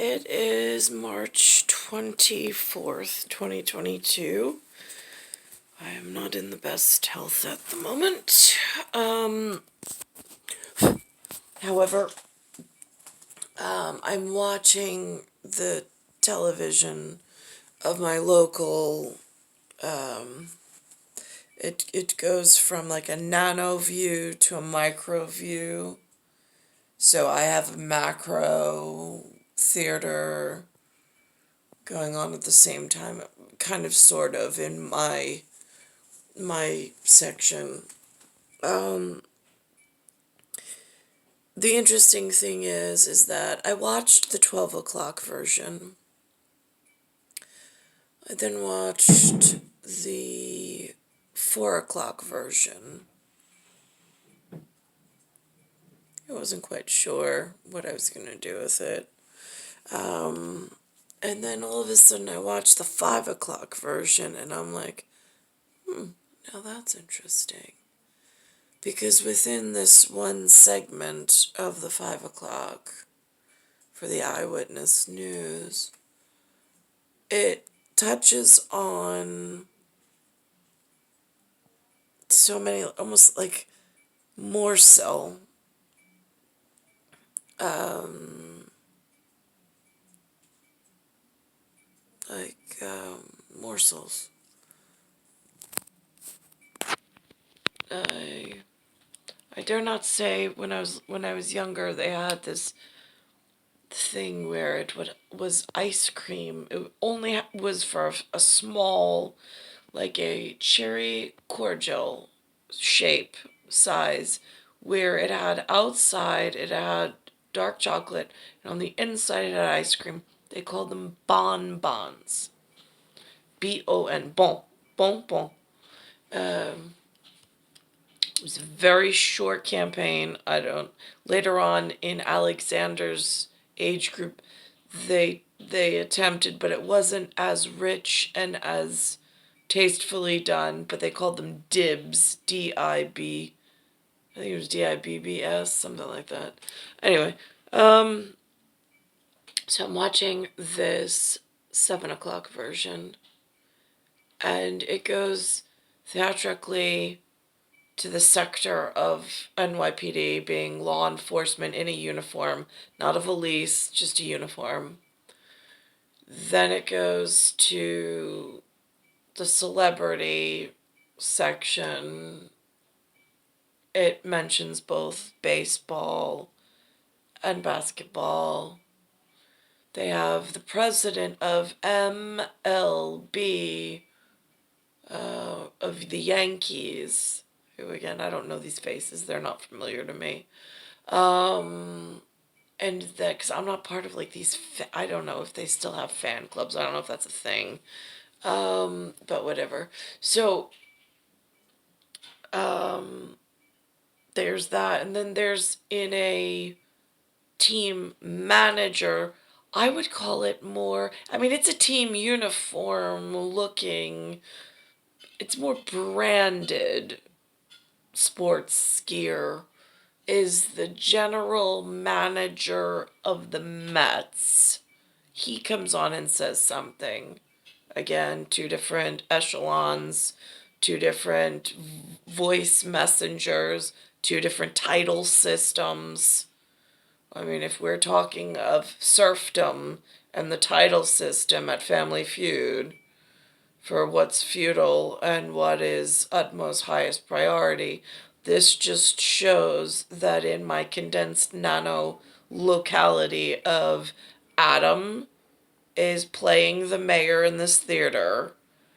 It is March 24th, 2022. I am not in the best health at the moment. However, I'm watching the television of my local. It goes from like a nano view to a micro view. So I have a macro theater going on at the same time, kind of sort of in my section. The interesting thing is that I watched the 12 o'clock version. I then watched the 4 o'clock version. I wasn't quite sure what I was going to do with it. And then all of a sudden I watched the 5 o'clock version and I'm like, now that's interesting. Because within this one segment of the 5 o'clock for the eyewitness news, it touches on so many, almost like more so, morsels. I dare not say when I was younger they had this thing where was ice cream. It only was for a small, like a cherry cordial shape size, where it had outside it had dark chocolate and on the inside it had ice cream. They called them bonbons. B-O-N, bon, bon, bon. It was a very short campaign. Later on in Alexander's age group, they attempted, but it wasn't as rich and as tastefully done. But they called them dibs, D-I-B. I think it was D-I-B-B-S, something like that. Anyway, so I'm watching this 7 o'clock version, and it goes theatrically to the sector of NYPD being law enforcement in a uniform, not a valise, just a uniform. Then it goes to the celebrity section. It mentions both baseball and basketball. They have the president of MLB, of the Yankees, who again, I don't know these faces, they're not familiar to me. And that, because I'm not part of like these, I don't know if they still have fan clubs, I don't know if that's a thing. But whatever. So, there's that, and then there's in a team manager, I would call it more, I mean, it's a team uniform looking, it's more branded sports gear, is the general manager of the Mets. He comes on and says something. Again, two different echelons, two different voice messengers, two different title systems. I mean, if we're talking of serfdom and the title system at Family Feud, for what's feudal and what is utmost highest priority, this just shows that in my condensed nano locality of Adam is playing the mayor in this theater.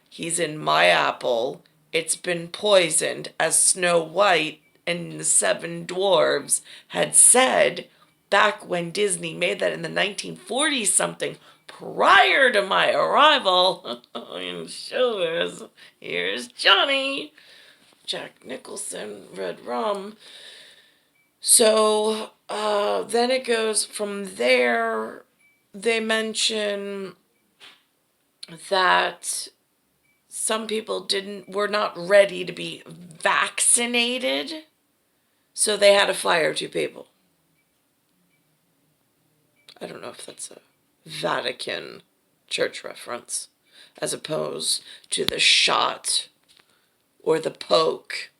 He's in my apple. It's been poisoned, as Snow White and the Seven Dwarves had said back when Disney made that in the 1940s something, prior to my arrival. And so here's Johnny. Jack Nicholson, Red Rum. So then it goes from there. They mention that some people were not ready to be vaccinated, so they had to fire two people. I don't know if that's Vatican church reference, as opposed to the shot or the poke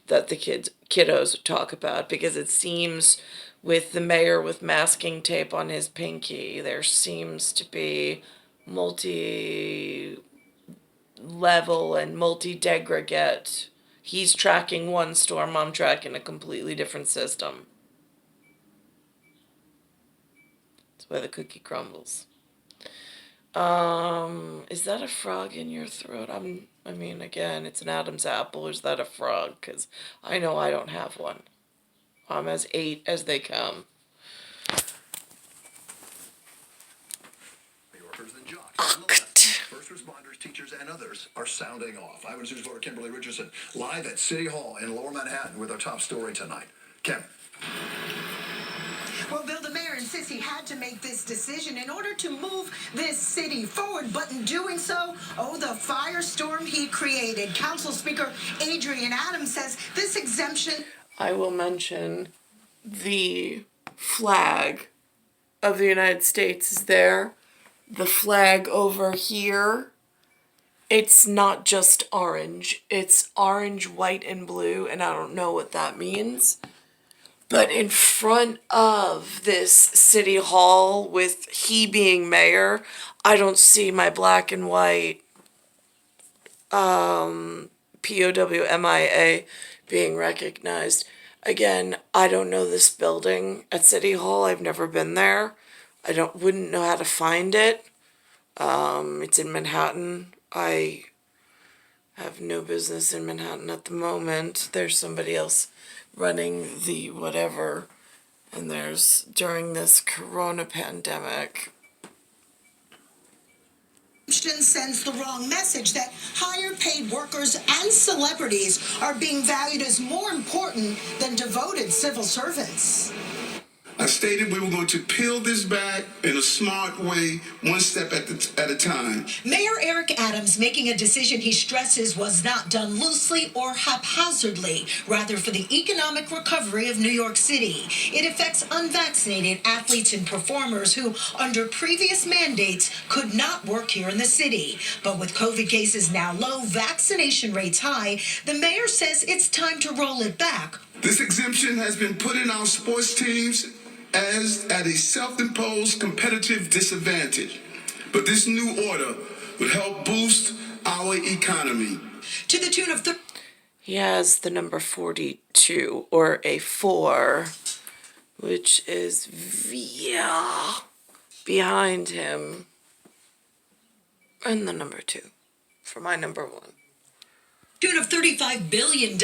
that the kiddos talk about, because it seems with the mayor with masking tape on his pinky, there seems to be multi level and multi degregate. He's tracking one storm, I'm tracking a completely different system. That's why the cookie crumbles. Is that a frog in your throat? I mean, again, it's an Adam's apple. Is that a frog? Because I know I don't have one. I'm as 8 as they come. New Yorkers and jocks. First responders, teachers, and others are sounding off. Eyewitness News reporter Kimberly Richardson live at City Hall in Lower Manhattan with our top story tonight. Kim. Well, Bill, the mayor insists he had to make this decision in order to move this city forward, but in doing so, the firestorm he created. Council Speaker Adrian Adams says this exemption... I will mention the flag of the United States is there. The flag over here, it's not just orange. It's orange, white, and blue, and I don't know what that means. But in front of this city hall, with he being mayor, I don't see my black and white POWMIA being recognized. Again, I don't know this building at City Hall. I've never been there. Wouldn't know how to find it. It's in Manhattan. I have no business in Manhattan at the moment. There's somebody else running the whatever, and there's during this corona pandemic. Sends the wrong message that higher paid workers and celebrities are being valued as more important than devoted civil servants. I stated we were going to peel this back in a smart way, one step at a time. Mayor Eric Adams making a decision he stresses was not done loosely or haphazardly, rather for the economic recovery of New York City. It affects unvaccinated athletes and performers who, under previous mandates, could not work here in the city. But with COVID cases now low, vaccination rates high, the mayor says it's time to roll it back. This exemption has been put in our sports teams as at a self-imposed competitive disadvantage. But this new order would help boost our economy. To the tune of... He has the number 42, or a 4, which is via behind him. And the number 2 for my number 1. Tune of $35 billion,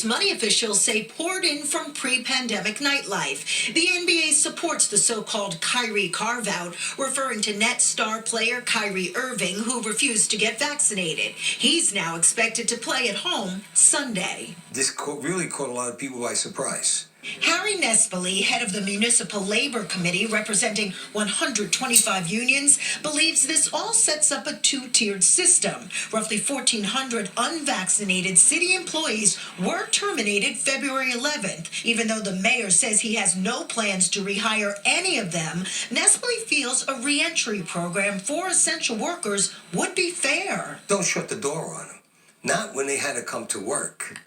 money officials say poured in from pre-pandemic nightlife. The NBA supports the so-called Kyrie carve-out, referring to Nets star player Kyrie Irving, who refused to get vaccinated. He's now expected to play at home Sunday. This really caught a lot of people by surprise. Harry Nespoli, head of the Municipal Labor Committee representing 125 unions, believes this all sets up a two-tiered system. Roughly 1,400 unvaccinated city employees were terminated February 11th. Even though the mayor says he has no plans to rehire any of them, Nespoli feels a re-entry program for essential workers would be fair. Don't shut the door on them. Not when they had to come to work.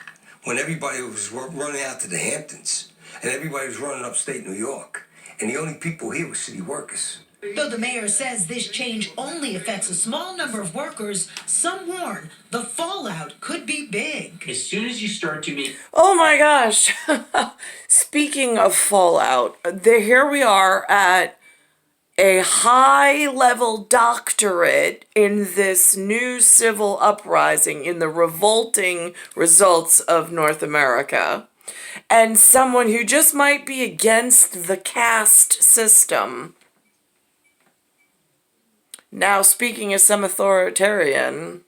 When everybody was running out to the Hamptons, and everybody was running upstate New York, and the only people here were city workers. Though the mayor says this change only affects a small number of workers, some warn the fallout could be big. As soon as you start to meet... Oh my gosh! Speaking of fallout, here we are at a high-level doctorate in this new civil uprising in the revolting results of North America, and someone who just might be against the caste system, now speaking as some authoritarian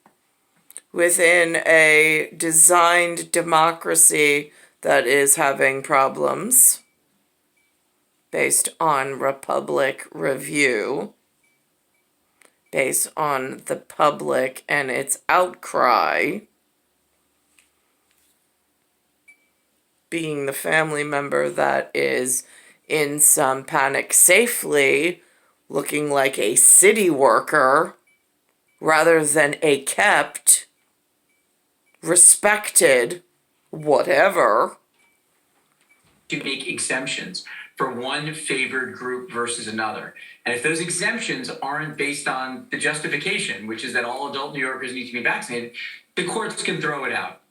within a designed democracy that is having problems, based on Republic Review, based on the public and its outcry, being the family member that is in some panic safely looking like a city worker rather than a kept, respected, whatever. To make exemptions for one favored group versus another. And if those exemptions aren't based on the justification, which is that all adult New Yorkers need to be vaccinated, the courts can throw it out.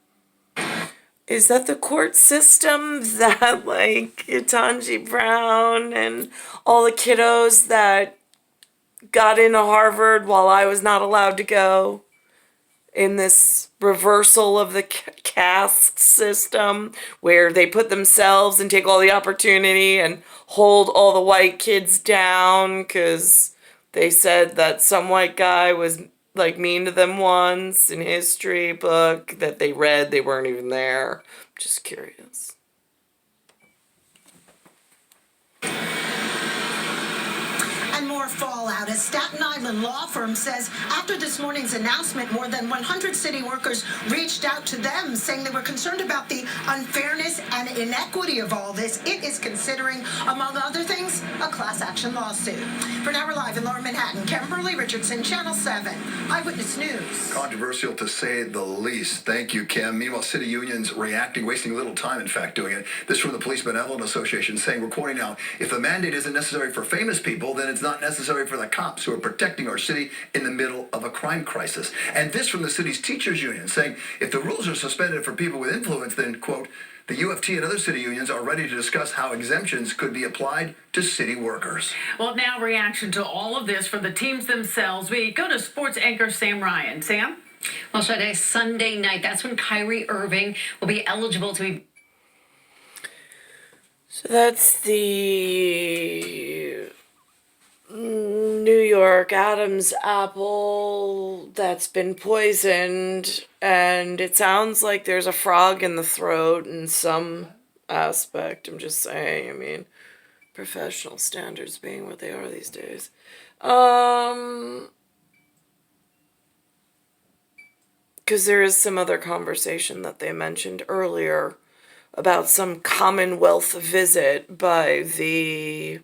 Is that the court system that, like, Ketanji Brown and all the kiddos that got into Harvard while I was not allowed to go, in this reversal of the caste system where they put themselves and take all the opportunity and hold all the white kids down because they said that some white guy was like mean to them once in history book that they read, they weren't even there. Just curious. And more fallout as Staten Island law firm says after this morning's announcement, more than 100 city workers reached out to them saying they were concerned about the unfairness and inequity of all this. It is considering, among other things, a class action lawsuit. For now, we're live in Lower Manhattan. Kimberly Richardson, Channel 7, Eyewitness News. Controversial to say the least. Thank you, Kim. Meanwhile, city unions reacting, wasting little time, in fact, doing it. This from the Police Benevolent Association saying, we're quoting now, if the mandate isn't necessary for famous people, then it's not necessary for the cops who are protecting our city in the middle of a crime crisis. And this from the city's teachers union saying, if the rules are suspended for people with influence, then, quote, the UFT and other city unions are ready to discuss how exemptions could be applied to city workers. Well, now reaction to all of this from the teams themselves. We go to sports anchor Sam Ryan. Sam? Well, Sade, Sunday night, that's when Kyrie Irving will be eligible to be. So that's the New York Adam's apple that's been poisoned, and it sounds like there's a frog in the throat in some aspect. I'm just saying, I mean, professional standards being what they are these days. Because there is some other conversation that they mentioned earlier about some Commonwealth visit by the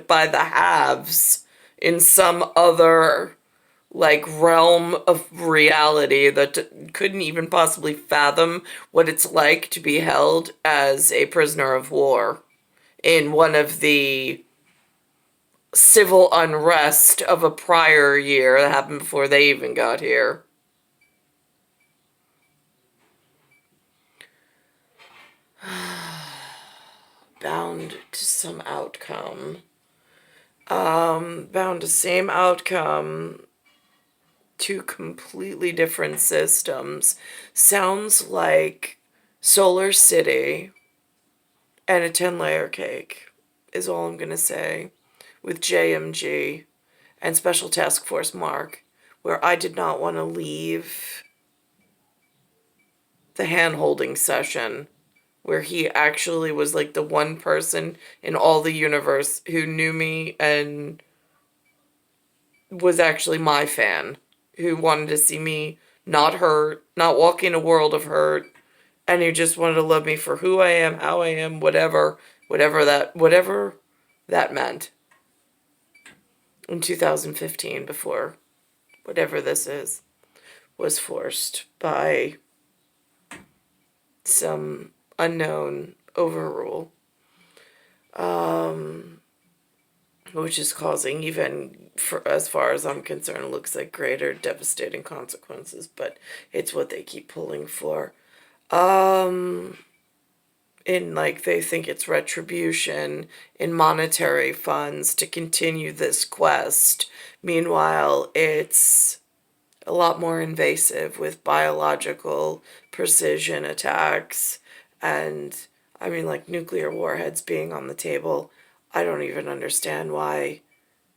by the haves in some other, like, realm of reality that couldn't even possibly fathom what it's like to be held as a prisoner of war in one of the civil unrest of a prior year that happened before they even got here. Bound to some outcome. Bound to same outcome. Two completely different systems. Sounds like Solar City and a 10-layer cake is all I'm gonna say, with JMG and Special Task Force Mark, where I did not want to leave the hand-holding session where he actually was like the one person in all the universe who knew me and was actually my fan, who wanted to see me not hurt, not walk in a world of hurt, and who just wanted to love me for who I am, how I am, whatever that meant in 2015, before whatever this is was forced by some unknown overrule, which is causing, even for as far as I'm concerned, looks like greater devastating consequences, but it's what they keep pulling for. In, like, they think it's retribution in monetary funds to continue this quest. Meanwhile, it's a lot more invasive with biological precision attacks and, I mean, like, nuclear warheads being on the table. I don't even understand why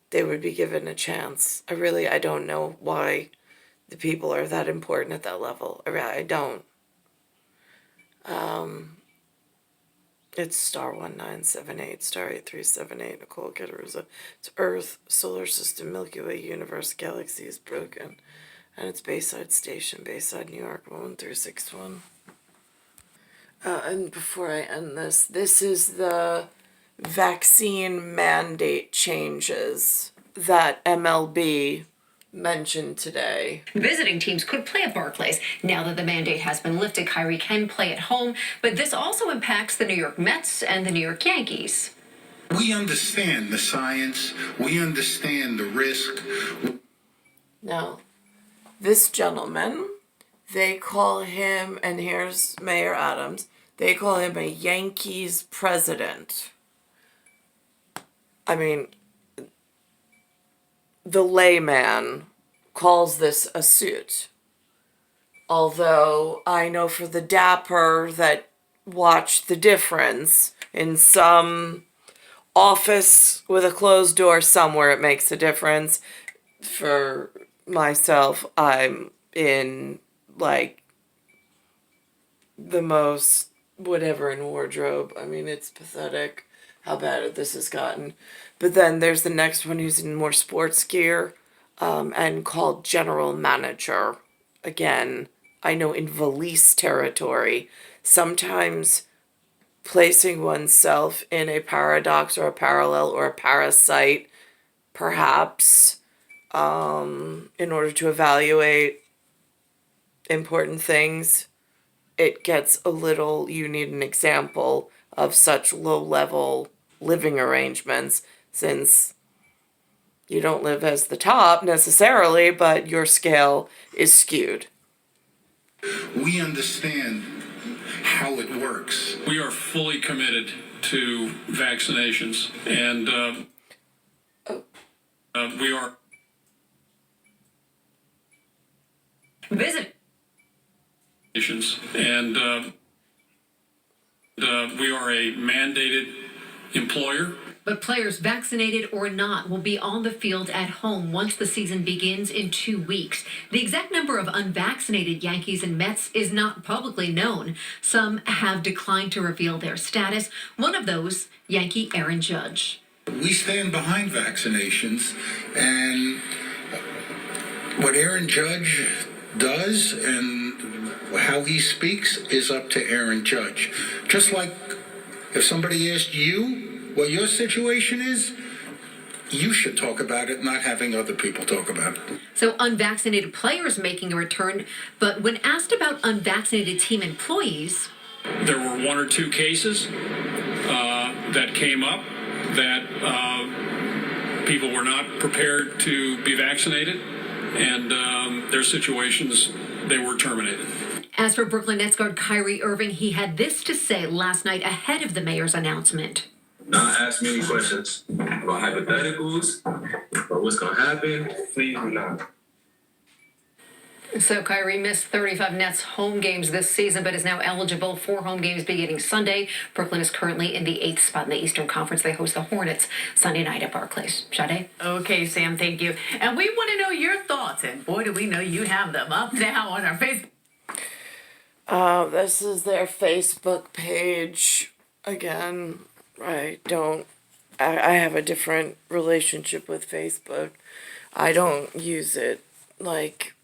they would be given a chance. I don't know why the people are that important at that level. I don't. It's star 1978, star 8378, Nicole, Cattaruzza. It's Earth, solar system, Milky Way, universe, galaxy is broken. And it's Bayside Station, Bayside, New York, 11361. And before I end this is the vaccine mandate changes that MLB mentioned today. Visiting teams could play at Barclays. Now that the mandate has been lifted, Kyrie can play at home, but this also impacts the New York Mets and the New York Yankees. We understand the science. We understand the risk. Now, this gentleman, they call him, and here's Mayor Adams, they call him a Yankees president. I mean, the layman calls this a suit. Although I know for the dapper that watch the difference, in some office with a closed door somewhere it makes a difference. For myself, I'm in like the most whatever in wardrobe. I mean, it's pathetic how bad this has gotten. But then there's the next one who's in more sports gear, and called general manager. Again, I know in valise territory, sometimes placing oneself in a paradox or a parallel or a parasite, perhaps, in order to evaluate important things, it gets a little, you need an example of such low-level living arrangements, since you don't live as the top necessarily, but your scale is skewed. We understand how it works. We are fully committed to vaccinations, and we are Visit. And we are a mandated employer. But players, vaccinated or not, will be on the field at home once the season begins in 2 weeks. The exact number of unvaccinated Yankees and Mets is not publicly known. Some have declined to reveal their status. One of those, Yankee Aaron Judge. We stand behind vaccinations, and what Aaron Judge does and how he speaks is up to Aaron Judge. Just like if somebody asked you what your situation is, you should talk about it, not having other people talk about it. So unvaccinated players making a return, but when asked about unvaccinated team employees, There were 1 or 2 cases that came up that people were not prepared to be vaccinated, and their situations, they were terminated. as for Brooklyn Nets guard Kyrie Irving, he had this to say last night ahead of the mayor's announcement. Not ask me any questions about hypotheticals or what's going to happen. Please do not. So Kyrie missed 35 Nets home games this season, but is now eligible for home games beginning Sunday. Brooklyn is currently in the 8th spot in the Eastern Conference. They host the Hornets Sunday night at Barclays. Sade? Okay, Sam, thank you. And we want to know your thoughts, and boy, do we know you have them up now on our Facebook. This is their Facebook page. Again, I have a different relationship with Facebook. I don't use it like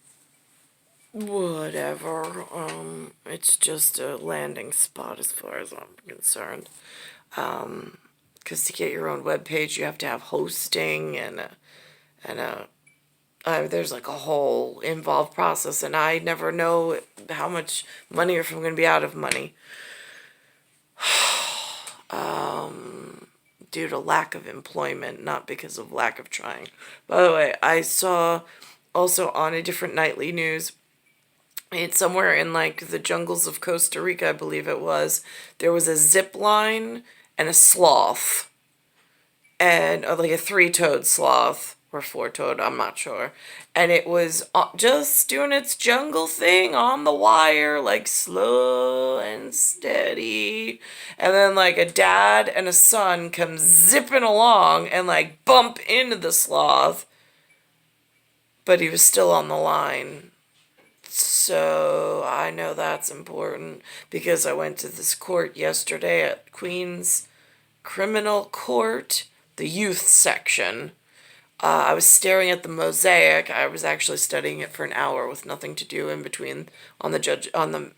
whatever. It's just a landing spot as far as I'm concerned. Because to get your own webpage, you have to have hosting and there's like a whole involved process, and I never know how much money or if I'm going to be out of money. Due to lack of employment, not because of lack of trying. By the way, I saw also on a different nightly news, it's somewhere in like the jungles of Costa Rica, I believe it was, there was a zip line and a sloth, and like a 3-toed sloth, or 4-toed, I'm not sure, and it was just doing its jungle thing on the wire, like slow and steady, and then like a dad and a son come zipping along and like bump into the sloth, but he was still on the line. So I know that's important because I went to this court yesterday at Queens Criminal Court, the youth section. I was staring at the mosaic. I was actually studying it for an hour with nothing to do in between on the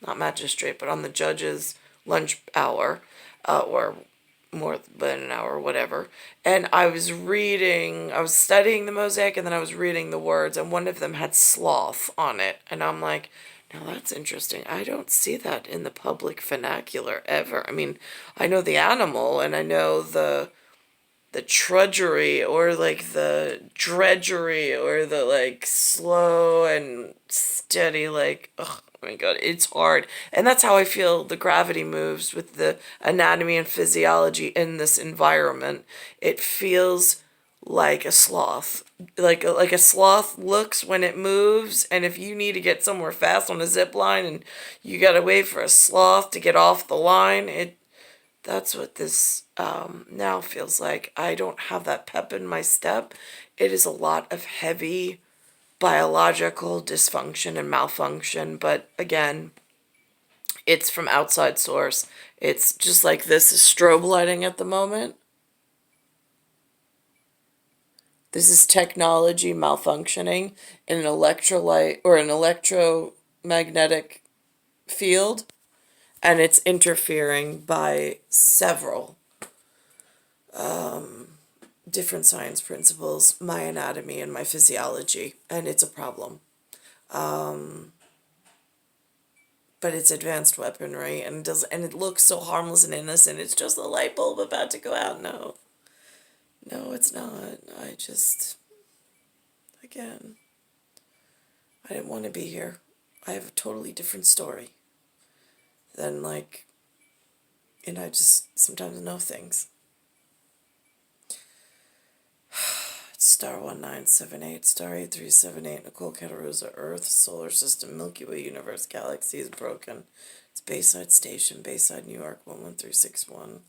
not magistrate, but on the judge's lunch hour, or more than an hour or whatever. And I was studying the mosaic, and then I was reading the words, and one of them had sloth on it. And I'm like, now that's interesting. I don't see that in the public vernacular ever. I mean, I know the animal, and I know the trudgery, or like the dredgery, or the like slow and steady, like, oh my god, it's hard. And that's how I feel the gravity moves with the anatomy and physiology in this environment. It feels like a sloth. Like a sloth looks when it moves, and if you need to get somewhere fast on a zip line and you gotta wait for a sloth to get off the line, that's what this now feels like. I don't have that pep in my step. It is a lot of heavy biological dysfunction and malfunction, but again, it's from outside source. It's just like this is strobe lighting at the moment. This is technology malfunctioning in an electrolyte or an electromagnetic field, and it's interfering by several different science principles, my anatomy and my physiology, and it's a problem. But it's advanced weaponry, and it looks so harmless and innocent. It's just a light bulb about to go out. No, no, it's not. Again, I didn't want to be here. I have a totally different story than and I just sometimes know things. Star 1978, Star 8378, Nicole, Cattaruzza, Earth, Solar System, Milky Way, Universe, Galaxy is broken. It's Bayside Station, Bayside, New York, 11361.